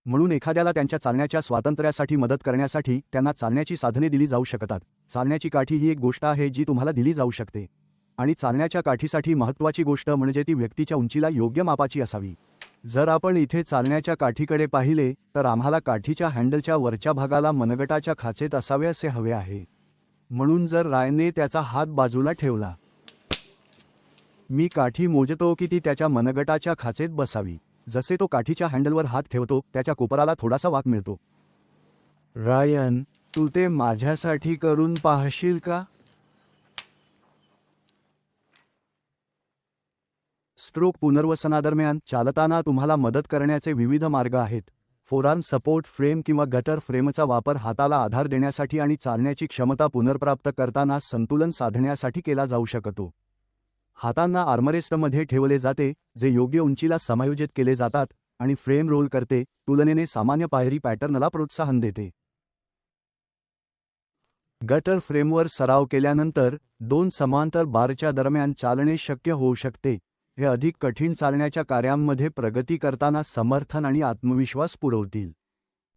म्हणून एखाद्याला त्यांच्या चालण्याच्या स्वातंत्र्यासाठी मदत करण्यासाठी त्यांना चालण्याची साधने दिली जाऊ शकतात। चालण्याची काठी ही एक गोष्ट आहे जी तुम्हाला दिली जाऊ शकते, आणि चालण्याच्या काठीसाठी महत्त्वाची गोष्ट म्हणजे ती व्यक्तीच्या उंचीला योग्य मापाची असावी। जर आपण इथे चालण्याच्या काठीकडे पाहिले तर आम्हाला काठीच्या हँडलच्या वरच्या भागाला मनगटाच्या खाचेत असावे असे हवे आहे। म्हणून जर रायने त्याचा हात बाजूला ठेवला, मी काठी मोजतो की ती त्याच्या मनगटाच्या खाचेत बसावी। जसे तो काठीच्या हँडलवर हात ठेवतो त्याच्या कोपराला थोडासा वाक मिळतो। रायन, तू ते माझ्यासाठी करून पाहशील का? स्ट्रोक पुनर्वसनादरम्यान चालताना तुम्हाला मदत करण्याचे विविध मार्ग आहेत। फोरआर्म सपोर्ट फ्रेम किंवा गटर फ्रेमचा वापर हाताला आधार देण्यासाठी आणि चालण्याची क्षमता पुनर्प्राप्त करताना संतुलन साधण्यासाठी केला जाऊ शकतो। हातांना आर्मरेस्टमध्ये ठेवले जाते, जे योग्य उंचीला समायोजित केले जातात आणि फ्रेम रोल करते, तुलनेने सामान्य पायरी पॅटर्नला प्रोत्साहन देते। गटर फ्रेमवर सराव केल्यानंतर 2 समांतर बारच्या दरम्यान चालणे शक्य होऊ शकते। हे अधिक कठीण चालण्याच्या कार्यांमध्ये प्रगती करताना समर्थन आणि आत्मविश्वास पुरवतील।